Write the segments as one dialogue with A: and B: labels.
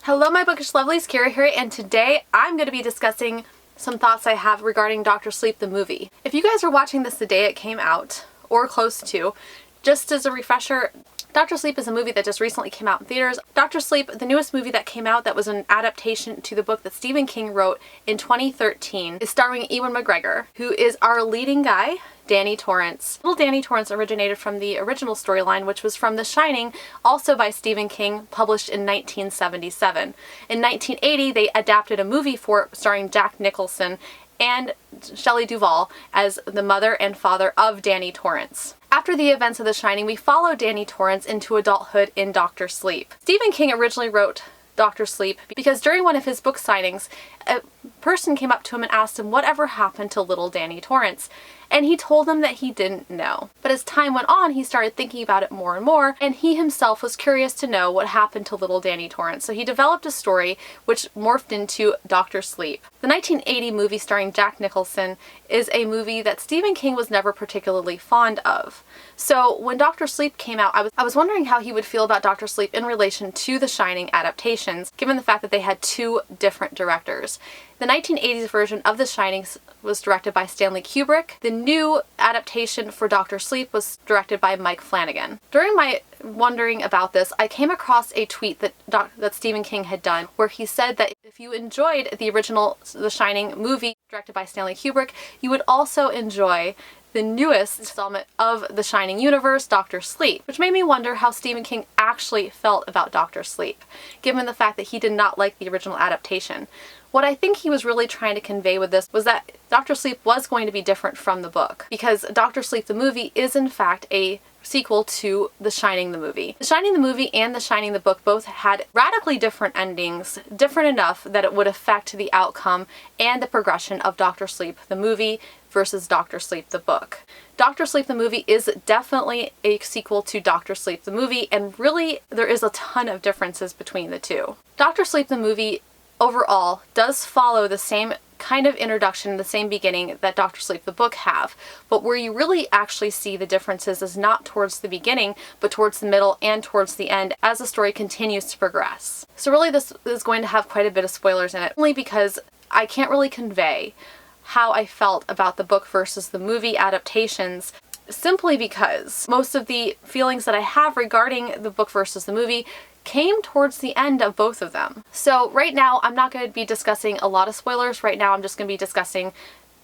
A: Hello my bookish lovelies, Kara here, and today I'm going to be discussing some thoughts I have regarding Dr. Sleep the movie. If you guys are watching this the day it came out, or close to, just as a refresher, Dr. Sleep is a movie that just recently came out in theaters. Dr. Sleep, the newest movie that came out that was an adaptation to the book that Stephen King wrote in 2013, is starring Ewan McGregor, who is our leading guy, Danny Torrance. Little Danny Torrance originated from the original storyline, which was from The Shining, also by Stephen King, published in 1977. In 1980, they adapted a movie for it starring Jack Nicholson and Shelley Duvall as the mother and father of Danny Torrance. After the events of The Shining, we follow Danny Torrance into adulthood in Dr. Sleep. Stephen King originally wrote Dr. Sleep because during one of his book signings, a person came up to him and asked him whatever happened to little Danny Torrance. And he told them that he didn't know. But as time went on, he started thinking about it more and more, and he himself was curious to know what happened to little Danny Torrance. So he developed a story which morphed into Dr. Sleep. The 1980 movie starring Jack Nicholson is a movie that Stephen King was never particularly fond of. So when Dr. Sleep came out, I was wondering how he would feel about Dr. Sleep in relation to the Shining adaptations, given the fact that they had two different directors. The 1980s version of The Shining was directed by Stanley Kubrick. The new adaptation for Dr. Sleep was directed by Mike Flanagan. During my wondering about this, I came across a tweet that Stephen King had done where he said that if you enjoyed the original The Shining movie directed by Stanley Kubrick, you would also enjoy the newest installment of the Shining universe, Dr. Sleep, which made me wonder how Stephen King actually felt about Dr. Sleep, given the fact that he did not like the original adaptation. What I think he was really trying to convey with this was that Dr. Sleep was going to be different from the book, because Dr. Sleep the movie is in fact a sequel to The Shining the movie. The Shining the movie and The Shining the book both had radically different endings, different enough that it would affect the outcome and the progression of Dr. Sleep the movie versus Dr. Sleep the book. Dr. Sleep the movie is definitely a sequel to Dr. Sleep the movie, and really there is a ton of differences between the two. Dr. Sleep the movie overall does follow the same kind of introduction, the same beginning that Dr. Sleep the book have, but where you really actually see the differences is not towards the beginning, but towards the middle and towards the end as the story continues to progress. So really this is going to have quite a bit of spoilers in it, only because I can't really convey how I felt about the book versus the movie adaptations, simply because most of the feelings that I have regarding the book versus the movie came towards the end of both of them. So right now I'm not going to be discussing a lot of spoilers. Right now I'm just going to be discussing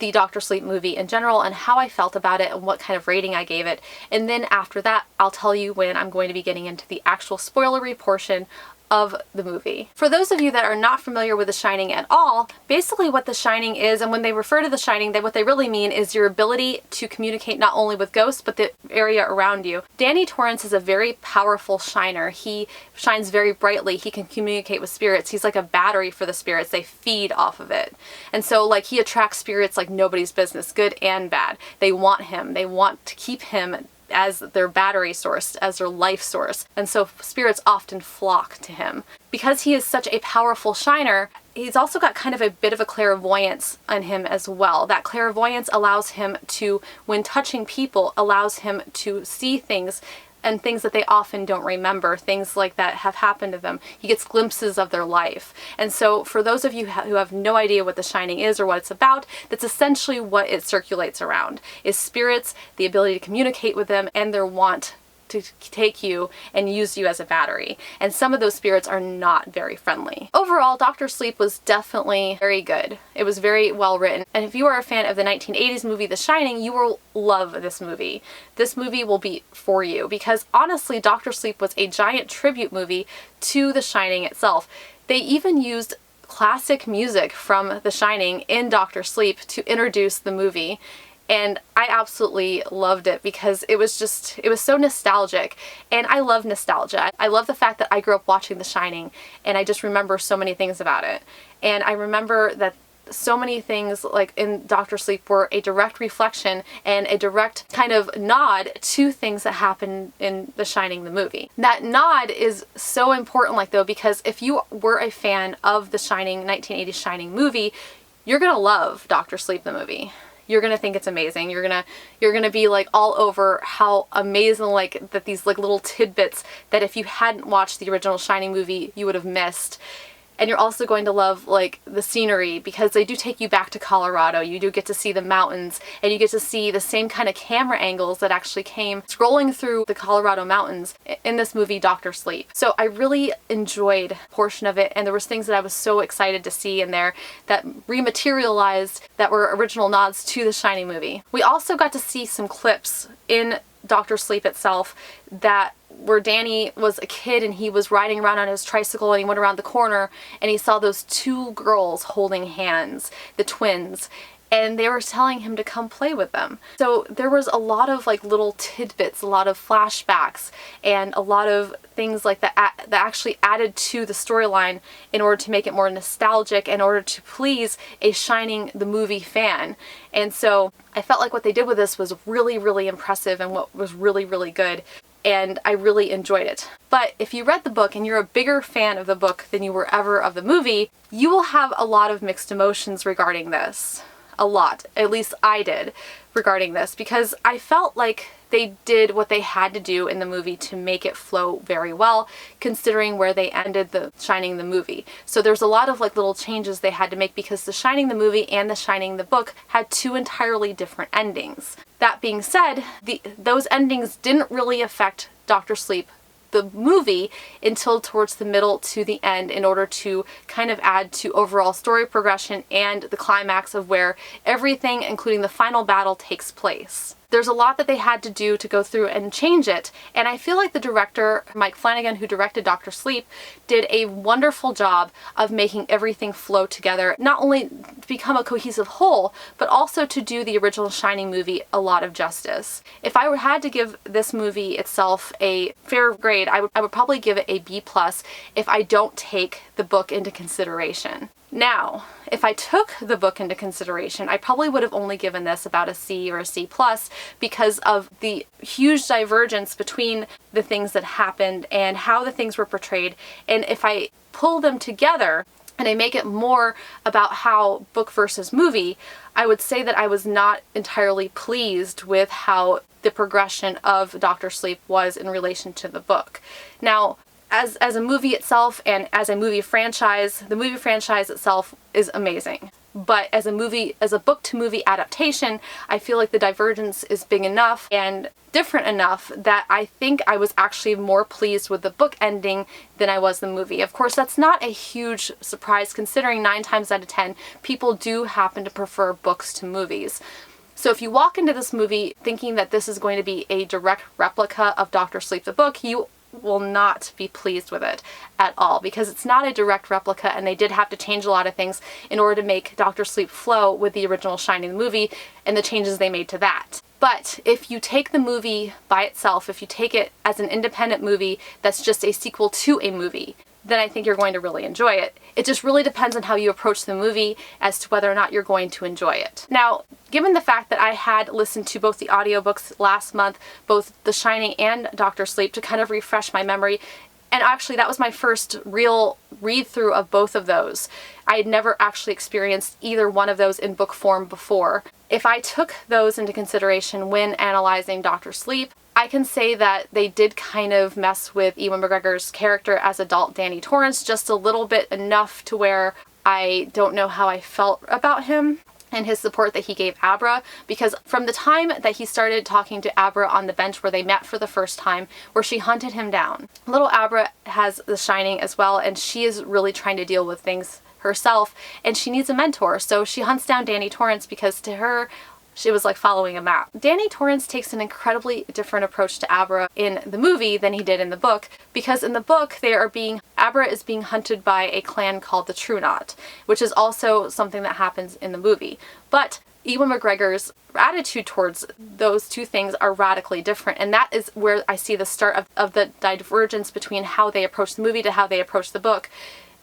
A: the Dr. Sleep movie in general and how I felt about it and what kind of rating I gave it. And then after that I'll tell you when I'm going to be getting into the actual spoilery portion of the movie. For those of you that are not familiar with The Shining at all, basically what The Shining is, and when they refer to The Shining, what they really mean is your ability to communicate not only with ghosts, but the area around you. Danny Torrance is a very powerful shiner. He shines very brightly. He can communicate with spirits. He's like a battery for the spirits. They feed off of it. And so like he attracts spirits like nobody's business, good and bad. They want him. They want to keep him as their battery source, as their life source. And so spirits often flock to him. Because he is such a powerful shiner, he's also got kind of a bit of a clairvoyance on him as well. That clairvoyance allows him to, when touching people, allows him to see things and things that they often don't remember, things like that have happened to them. He gets glimpses of their life. And so for those of you who have no idea what The Shining is or what it's about, that's essentially what it circulates around, is spirits, the ability to communicate with them, and their want to take you and use you as a battery. And some of those spirits are not very friendly. Overall, Dr. Sleep was definitely very good. It was very well written. And if you are a fan of the 1980s movie The Shining, you will love this movie. This movie will be for you because honestly, Dr. Sleep was a giant tribute movie to The Shining itself. They even used classic music from The Shining in Dr. Sleep to introduce the movie. And I absolutely loved it because it was so nostalgic, and I love nostalgia. I love the fact that I grew up watching The Shining and I just remember so many things about it. And I remember that so many things like in Dr. Sleep were a direct reflection and a direct kind of nod to things that happened in The Shining the movie. That nod is so important, like though, because if you were a fan of the Shining 1980s Shining movie, you're gonna love Dr. Sleep the movie. You're gonna think it's amazing. You're gonna be like all over how amazing, like that these like little tidbits that if you hadn't watched the original Shining movie you would have missed. And you're also going to love like the scenery, because they do take you back to Colorado. You do get to see the mountains, and you get to see the same kind of camera angles that actually came scrolling through the Colorado mountains in this movie Doctor Sleep. So I really enjoyed a portion of it, and there was things that I was so excited to see in there that rematerialized that were original nods to the Shining movie. We also got to see some clips in Doctor Sleep itself that where Danny was a kid and he was riding around on his tricycle, and he went around the corner and he saw those two girls holding hands, the twins, and they were telling him to come play with them. So there was a lot of like little tidbits, a lot of flashbacks, and a lot of things like that that actually added to the storyline in order to make it more nostalgic, in order to please a Shining the movie fan. And so I felt like what they did with this was really, really impressive, and what was really, really good. And I really enjoyed it. But if you read the book and you're a bigger fan of the book than you were ever of the movie, you will have a lot of mixed emotions regarding this. A lot. At least I did regarding this, because I felt like they did what they had to do in the movie to make it flow very well, considering where they ended the Shining the movie. So there's a lot of like little changes they had to make, because the Shining the movie and the Shining the book had two entirely different endings. That being said, those endings didn't really affect Doctor Sleep the movie until towards the middle to the end, in order to kind of add to overall story progression and the climax of where everything, including the final battle, takes place. There's a lot that they had to do to go through and change it, and I feel like the director, Mike Flanagan, who directed Doctor Sleep, did a wonderful job of making everything flow together, not only to become a cohesive whole, but also to do the original Shining movie a lot of justice. If I had to give this movie itself a fair grade, I would probably give it a B+ if I don't take the book into consideration. Now, if I took the book into consideration, I probably would have only given this about a C or a C+, because of the huge divergence between the things that happened and how the things were portrayed. And if I pull them together and I make it more about how book versus movie, I would say that I was not entirely pleased with how the progression of Doctor Sleep was in relation to the book. Now, as a movie itself and as a movie franchise, the movie franchise itself is amazing. But as a book to movie adaptation, I feel like the divergence is big enough and different enough that I think I was actually more pleased with the book ending than I was the movie. Of course, that's not a huge surprise, considering 9 times out of 10 people do happen to prefer books to movies. So if you walk into this movie thinking that this is going to be a direct replica of Doctor Sleep the book, you will not be pleased with it at all, because it's not a direct replica, and they did have to change a lot of things in order to make Doctor Sleep flow with the original Shining movie and the changes they made to that. But if you take the movie by itself, if you take it as an independent movie that's just a sequel to a movie, then I think you're going to really enjoy it. It just really depends on how you approach the movie as to whether or not you're going to enjoy it. Now, given the fact that I had listened to both the audiobooks last month, both The Shining and Doctor Sleep, to kind of refresh my memory, and actually that was my first real read-through of both of those. I had never actually experienced either one of those in book form before. If I took those into consideration when analyzing Doctor Sleep, I can say that they did kind of mess with Ewan McGregor's character as adult Danny Torrance just a little bit, enough to where I don't know how I felt about him and his support that he gave Abra, because from the time that he started talking to Abra on the bench where they met for the first time, where she hunted him down. Little Abra has the Shining as well, and she is really trying to deal with things herself, and she needs a mentor. So she hunts down Danny Torrance because to her, it was like following a map. Danny Torrance takes an incredibly different approach to Abra in the movie than he did in the book, because in the book Abra is being hunted by a clan called the True Knot, which is also something that happens in the movie. But Ewan McGregor's attitude towards those two things are radically different, and that is where I see the start of the divergence between how they approach the movie to how they approach the book.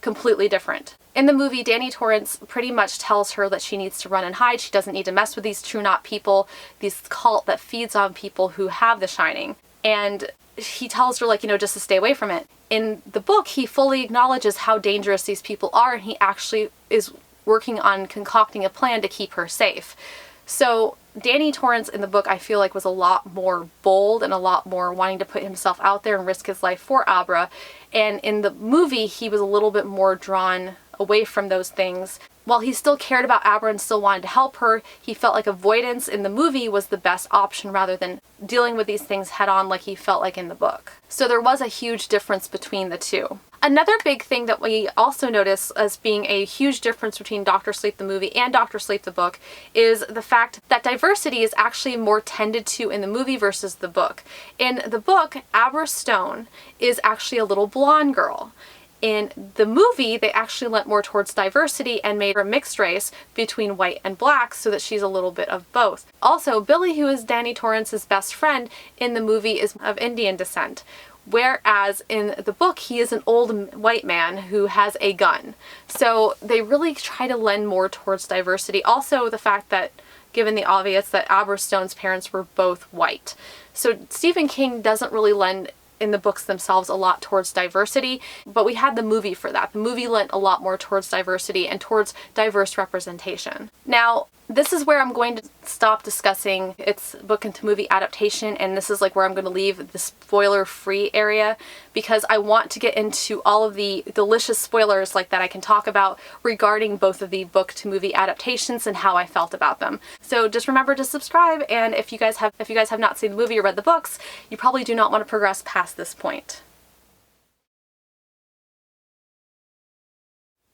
A: Completely different. In the movie, Danny Torrance pretty much tells her that she needs to run and hide. She doesn't need to mess with these True Knot people, this cult that feeds on people who have the Shining. And he tells her, like, just to stay away from it. In the book, he fully acknowledges how dangerous these people are, and he actually is working on concocting a plan to keep her safe. So Danny Torrance in the book, I feel like, was a lot more bold and a lot more wanting to put himself out there and risk his life for Abra. And in the movie, he was a little bit more drawn away from those things. While he still cared about Abra and still wanted to help her, he felt like avoidance in the movie was the best option rather than dealing with these things head on like he felt like in the book. So there was a huge difference between the two. Another big thing that we also notice as being a huge difference between Doctor Sleep the movie and Doctor Sleep the book is the fact that diversity is actually more tended to in the movie versus the book. In the book, Abra Stone is actually a little blonde girl. In the movie, they actually lent more towards diversity and made her a mixed race between white and black so that she's a little bit of both. Also, Billy, who is Danny Torrance's best friend in the movie, is of Indian descent, whereas in the book, he is an old white man who has a gun. So they really try to lend more towards diversity. Also, the fact that, given the obvious, that Abra Stone's parents were both white. So Stephen King doesn't really lend in the books themselves a lot towards diversity, but we had the movie for that. The movie lent a lot more towards diversity and towards diverse representation. Now, this is where I'm going to stop discussing its book into movie adaptation, and this is like where I'm going to leave the spoiler-free area because I want to get into all of the delicious spoilers like that I can talk about regarding both of the book to movie adaptations and how I felt about them. So just remember to subscribe, and if you guys have not seen the movie or read the books, you probably do not want to progress past this point.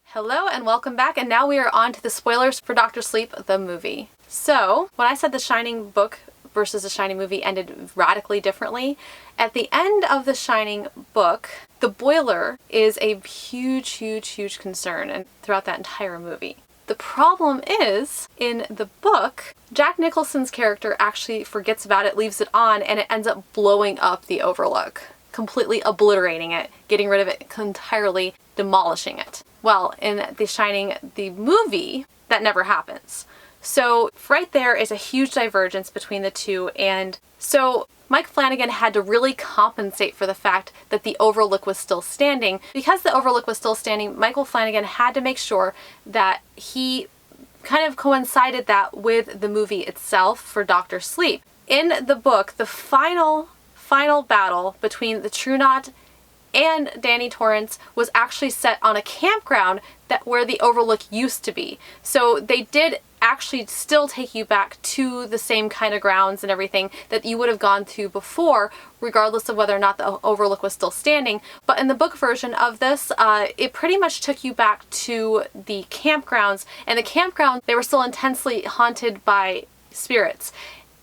A: Hello and welcome back, and now we are on to the spoilers for Doctor Sleep the movie. So, when I said the Shining book versus the Shining movie ended radically differently, at the end of the Shining book, the boiler is a huge concern and throughout that entire movie. The problem is, in the book, Jack Nicholson's character actually forgets about it, leaves it on, and it ends up blowing up the Overlook, completely obliterating it, getting rid of it entirely, demolishing it. Well, in The Shining, the movie, that never happens. So right there is a huge divergence between the two, and so Mike Flanagan had to really compensate for the fact that the Overlook was still standing. Because the Overlook was still standing, Michael Flanagan had to make sure that he kind of coincided that with the movie itself for Doctor Sleep. In the book, the final battle between the True Knot and Danny Torrance was actually set on a campground where the Overlook used to be. So they did actually still take you back to the same kind of grounds and everything that you would have gone to before, regardless of whether or not the Overlook was still standing. But in the book version of this, it pretty much took you back to the campgrounds, and the campgrounds, they were still intensely haunted by spirits.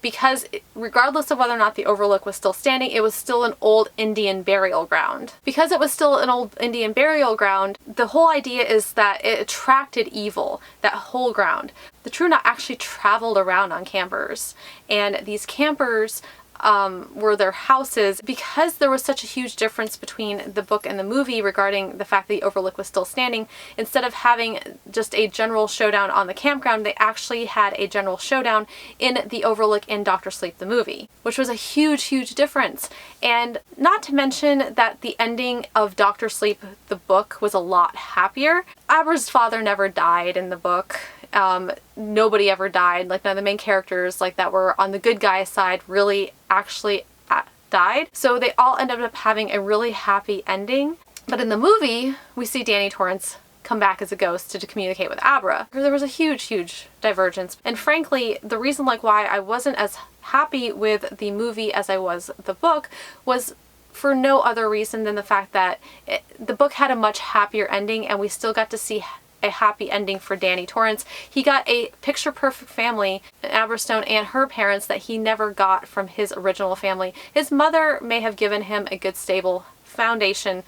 A: Because regardless of whether or not the Overlook was still standing, it was still an old Indian burial ground. Because it was still an old Indian burial ground, the whole idea is that it attracted evil, that whole ground. The True Knot actually traveled around on campers, and these campers were their houses. Because there was such a huge difference between the book and the movie regarding the fact that the Overlook was still standing, instead of having just a general showdown on the campground, they actually had a general showdown in the Overlook in Doctor Sleep the movie, which was a huge difference. And not to mention that the ending of Doctor Sleep the book was a lot happier. Abra's father never died in the book. Nobody ever died. Like, none of the main characters like that were on the good guy side really actually died. So they all ended up having a really happy ending. But in the movie, we see Danny Torrance come back as a ghost to communicate with Abra. There was a huge divergence. And frankly, the reason why I wasn't as happy with the movie as I was the book was for no other reason than the fact that the book had a much happier ending, and we still got to see a happy ending for Danny Torrance. He got a picture-perfect family, Abra Stone and her parents, that he never got from his original family. His mother may have given him a good stable foundation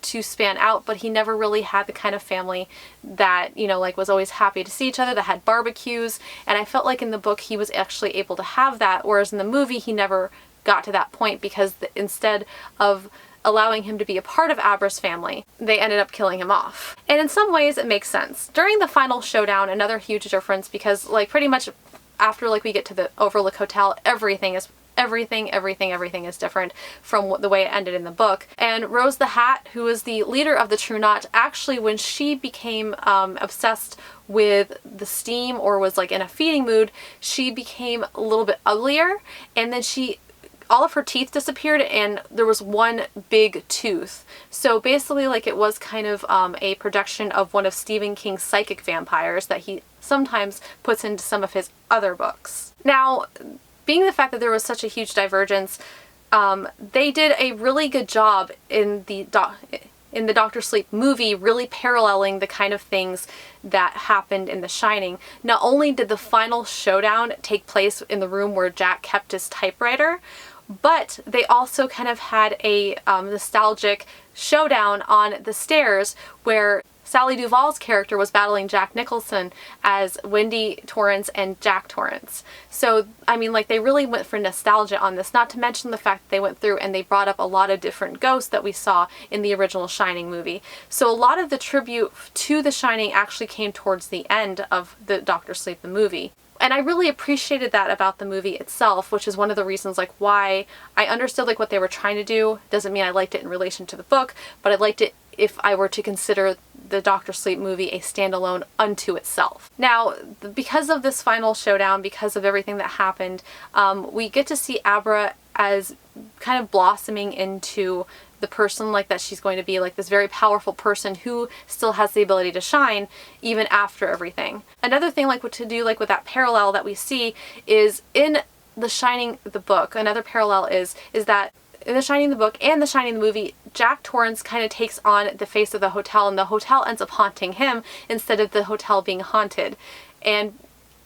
A: to span out, but he never really had the kind of family that, you know, like was always happy to see each other, that had barbecues, and I felt like in the book he was actually able to have that, whereas in the movie he never got to that point because instead of allowing him to be a part of Abra's family, they ended up killing him off. And in some ways it makes sense. During the final showdown, another huge difference, because like pretty much after like we get to the Overlook Hotel, everything everything is different from the way it ended in the book. And Rose the Hat, who is the leader of the True Knot, actually when she became obsessed with the steam or was like in a feeding mood, she became a little bit uglier, and then all of her teeth disappeared and there was one big tooth. So basically like it was kind of a projection of one of Stephen King's psychic vampires that he sometimes puts into some of his other books. Now, being the fact that there was such a huge divergence, they did a really good job in the Doctor Sleep movie, really paralleling the kind of things that happened in The Shining. Not only did the final showdown take place in the room where Jack kept his typewriter, but they also kind of had a nostalgic showdown on the stairs where Sally Duvall's character was battling Jack Nicholson as Wendy Torrance and Jack Torrance. So, I mean, like, they really went for nostalgia on this, not to mention the fact that they went through and they brought up a lot of different ghosts that we saw in the original Shining movie. So a lot of the tribute to The Shining actually came towards the end of the Doctor Sleep the movie. And I really appreciated that about the movie itself, which is one of the reasons like why I understood like what they were trying to do. Doesn't mean I liked it in relation to the book, but I liked it if I were to consider the Doctor Sleep movie a standalone unto itself. Now, because of this final showdown, because of everything that happened, we get to see Abra as kind of blossoming into the person like that she's going to be, like this very powerful person who still has the ability to shine even after everything. Another thing like what to do like with that parallel that we see is in The Shining the book, another parallel is that in The Shining the book and The Shining the movie, Jack Torrance kind of takes on the face of the hotel and the hotel ends up haunting him instead of the hotel being haunted. And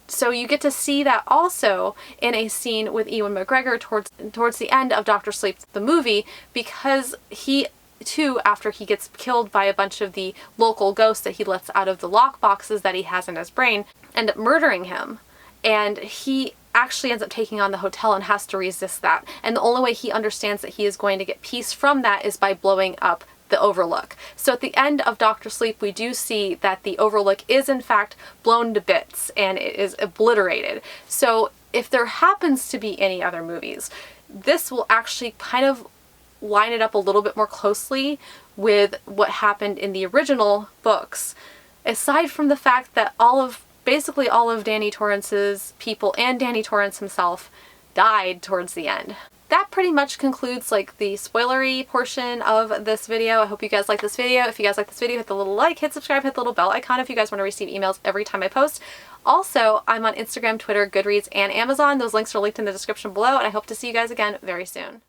A: so you get to see that also in a scene with Ewan McGregor towards the end of Doctor Sleep the movie, because he too, after he gets killed by a bunch of the local ghosts that he lets out of the lock boxes that he has in his brain, end up murdering him. And he actually ends up taking on the hotel and has to resist that. And the only way he understands that he is going to get peace from that is by blowing up the Overlook. So at the end of Doctor Sleep, we do see that the Overlook is in fact blown to bits and it is obliterated. So if there happens to be any other movies, this will actually kind of line it up a little bit more closely with what happened in the original books, aside from the fact that basically all of Danny Torrance's people and Danny Torrance himself died towards the end. That pretty much concludes like the spoilery portion of this video. I hope you guys like this video. If you guys like this video, hit the little like, hit subscribe, hit the little bell icon if you guys want to receive emails every time I post. Also, I'm on Instagram, Twitter, Goodreads, and Amazon. Those links are linked in the description below, and I hope to see you guys again very soon.